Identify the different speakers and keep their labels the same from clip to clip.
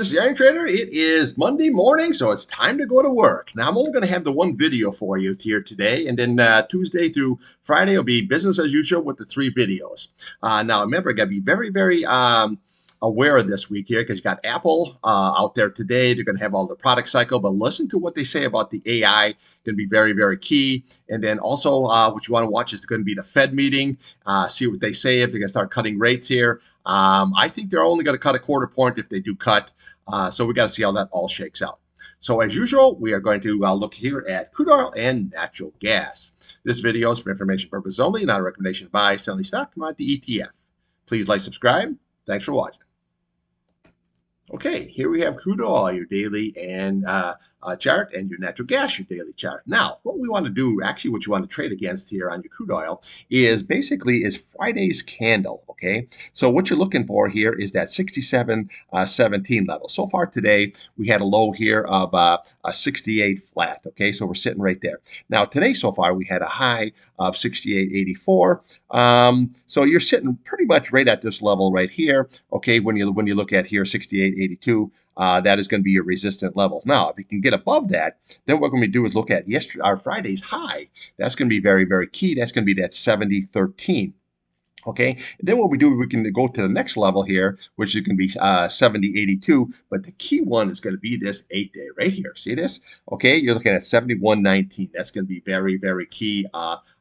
Speaker 1: This is the Iron Trader. It is Monday morning, so it's time to go to work. Now, I'm only going to have the one video for you here today, and then Tuesday through Friday will be business as usual with the three videos. Now, remember, I got to be very aware of this week here because you got Apple out there today. They're going to have all the product cycle, but listen to what they say about the AI. Going to be very key. And then also what you want to watch is going to be the Fed meeting. See what they say if they're going to start cutting rates here. I think they're only going to cut a quarter point if they do cut. So we got to see how that all shakes out. So as usual, we are going to look here at crude oil and natural gas. This video is for information purposes only, not a recommendation to buy, sell any stock, commodity ETF. Please like, subscribe. Thanks for watching. Okay, here we have crude oil, your daily and chart, and your natural gas, your daily chart. Now, what we want to do, actually what you want to trade against here on your crude oil is Friday's candle, okay? So what you're looking for here is that 67.17 level. So far today, we had a low here of a 68 flat, okay? So we're sitting right there. Now, today so far, we had a high of 68.84. So you're sitting pretty much right at this level right here, okay? When you look at here, 68.82, that is going to be your resistant levels. Now, if you can get above that, then what we're going to do is look at our Friday's high. That's going to be very key. That's going to be that 70.13. Okay, and then what we do, we can go to the next level here, which is going to be 70.82. But the key one is going to be this 8-day right here. See this? Okay, you're looking at 71.19. That's going to be very key.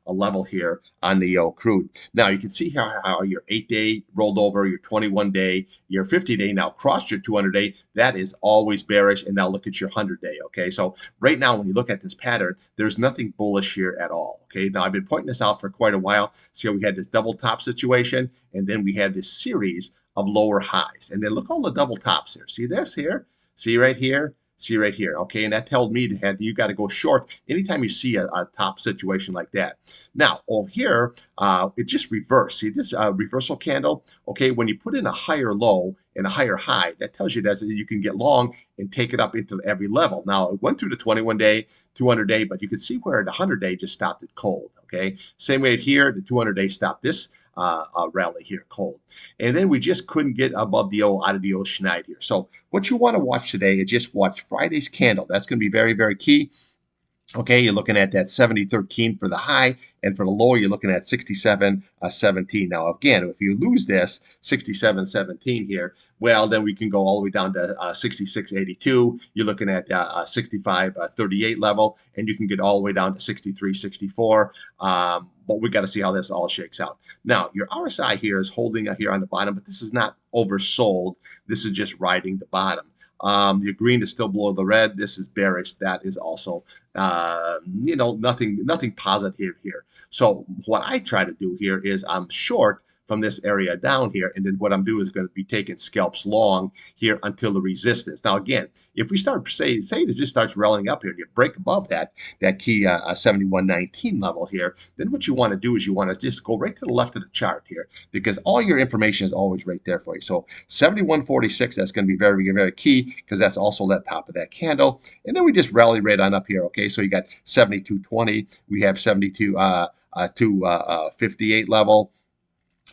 Speaker 1: A level here on the crude. Now you can see how your 8-day rolled over, your 21-day, your 50-day now crossed your 200-day. That is always bearish. And now look at your 100-day. Okay, so right now when you look at this pattern, there's nothing bullish here at all. Okay, now I've been pointing this out for quite a while. See how we had this double top situation, and then we had this series of lower highs. And then look all the double tops here. See this here? See right here? See right here, okay, and that told me that you got to go short anytime you see a top situation like that. Now over here, it just reversed. See this reversal candle? Okay, when you put in a higher low and a higher high, that tells you that you can get long and take it up into every level. Now it went through the 21-day, 200-day, but you can see where the 100-day just stopped it cold. Okay, same way here, the 200-day stopped this rally here cold, and then we just couldn't get above the out of the old schneid here. So what you want to watch today is just watch Friday's candle. That's going to be very key. Okay, you're looking at that 70.13 for the high, and for the low, you're looking at 67.17. Now, again, if you lose this 67.17 here, well, then we can go all the way down to 66.82. You're looking at 65.38 level, and you can get all the way down to 63.64. But we got to see how this all shakes out. Now, your RSI here is holding here on the bottom, but this is not oversold. This is just riding the bottom. Your green is still below the red. This is bearish. That is also, nothing positive here. So what I try to do here is I'm short from this area down here, and then what I'm doing is going to be taking scalps long here until the resistance. Now again, if we start say this just starts rallying up here and you break above that key 71.19 level here, then what you want to do is you want to just go right to the left of the chart here, because all your information is always right there for you. So 71.46, that's going to be very key, because that's also that top of that candle. And then we just rally right on up here. Okay, so you got 72.20, we have 72.58 level.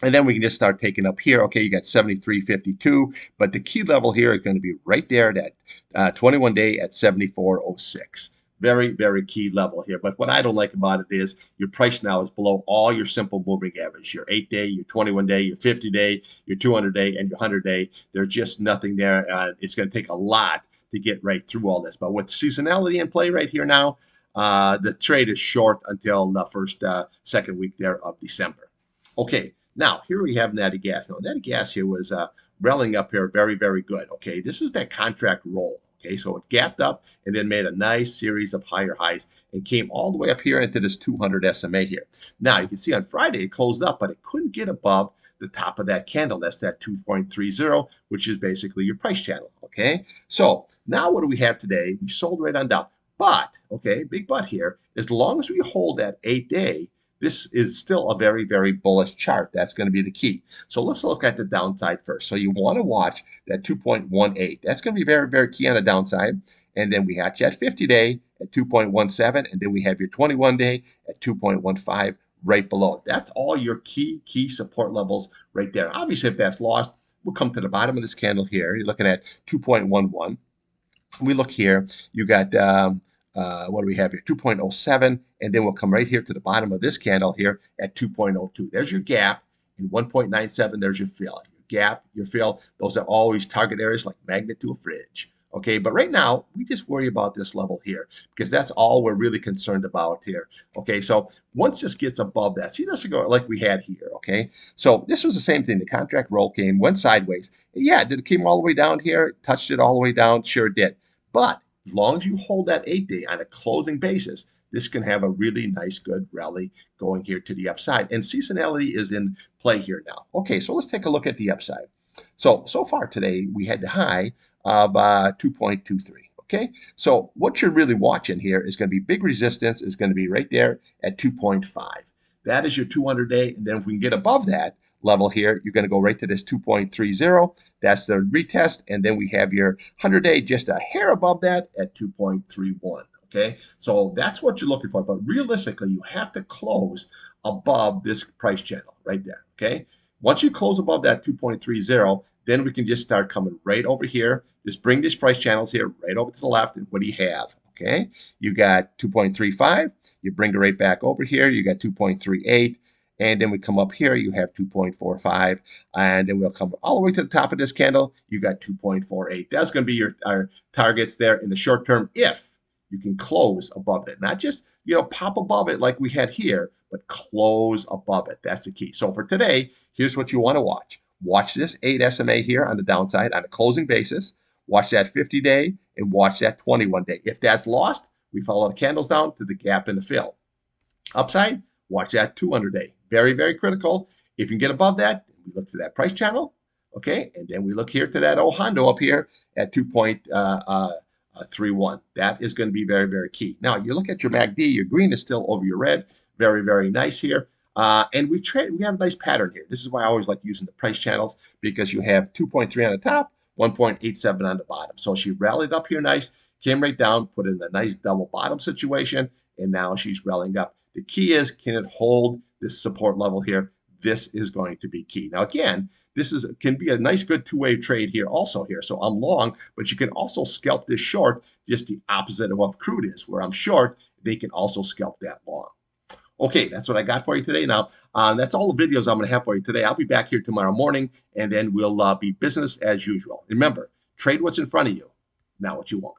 Speaker 1: And then we can just start taking up here. Okay, you got 73.52, but the key level here is going to be right there, that 21-day at 74.06. Very key level here. But what I don't like about it is your price now is below all your simple moving average. Your 8-day, your 21-day, your 50-day, your 200-day, and your 100-day. There's just nothing there. It's going to take a lot to get right through all this. But with seasonality in play right here now, the trade is short until the second week there of December. Okay. Now, here we have natty gas. Now, natty gas here was rallying up here very good. Okay, this is that contract roll. Okay, so it gapped up and then made a nice series of higher highs and came all the way up here into this 200 SMA here. Now, you can see on Friday it closed up, but it couldn't get above the top of that candle. That's that 2.30, which is basically your price channel. Okay, so now what do we have today? We sold right on down. But, okay, big but here, as long as we hold that 8-day, this is still a very bullish chart. That's going to be the key. So let's look at the downside first. So you want to watch that 2.18. That's going to be very key on the downside. And then we have that 50-day at 2.17. And then we have your 21-day at 2.15 right below. That's all your key support levels right there. Obviously, if that's lost, we'll come to the bottom of this candle here. You're looking at 2.11. We look here, you got, what do we have here? 2.07, and then we'll come right here to the bottom of this candle here at 2.02. There's your gap, and 1.97, there's your fill. Your gap, your fill, those are always target areas like magnet to a fridge. Okay, but right now, we just worry about this level here because that's all we're really concerned about here. Okay, so once this gets above that, see this will go like we had here. Okay, so this was the same thing. The contract roll came, went sideways. Yeah, did it came all the way down here? Touched it all the way down? Sure did. But as long as you hold that 8-day on a closing basis, this can have a really nice, good rally going here to the upside. And seasonality is in play here now. Okay, so let's take a look at the upside. So far today, we had the high of 2.23. Okay, so what you're really watching here is going to be big resistance is going to be right there at 2.5. That is your 200-day. And then if we can get above that level here, you're going to go right to this 2.30. That's the retest. And then we have your 100-day just a hair above that at 2.31. Okay, so that's what you're looking for. But realistically, you have to close above this price channel right there. Okay, once you close above that 2.30, then we can just start coming right over here. Just bring these price channels here right over to the left. And what do you have? Okay, you got 2.35. You bring it right back over here. You got 2.38. And then we come up here, you have 2.45. And then we'll come all the way to the top of this candle. You got 2.48. That's going to be our targets there in the short term if you can close above it. Not just, pop above it like we had here, but close above it. That's the key. So for today, here's what you want to watch. Watch this 8 SMA here on the downside on a closing basis. Watch that 50-day and watch that 21-day. If that's lost, we follow the candles down to the gap in the fill. Upside, watch that 200-day. Very, very critical. If you can get above that, we look to that price channel. Okay, and then we look here to that old Hondo up here at 2.31. That is going to be very, very key. Now, you look at your MACD, your green is still over your red. Very, very nice here. And we have a nice pattern here. This is why I always like using the price channels because you have 2.3 on the top, 1.87 on the bottom. So she rallied up here nice, came right down, put in a nice double bottom situation, and now she's rallying up. The key is, can it hold this support level here? This is going to be key. Now, again, this can be a nice, good two-way trade here also here. So I'm long, but you can also scalp this short, just the opposite of what Crude is. Where I'm short, they can also scalp that long. Okay, that's what I got for you today. Now, that's all the videos I'm going to have for you today. I'll be back here tomorrow morning, and then we'll be business as usual. Remember, trade what's in front of you, not what you want.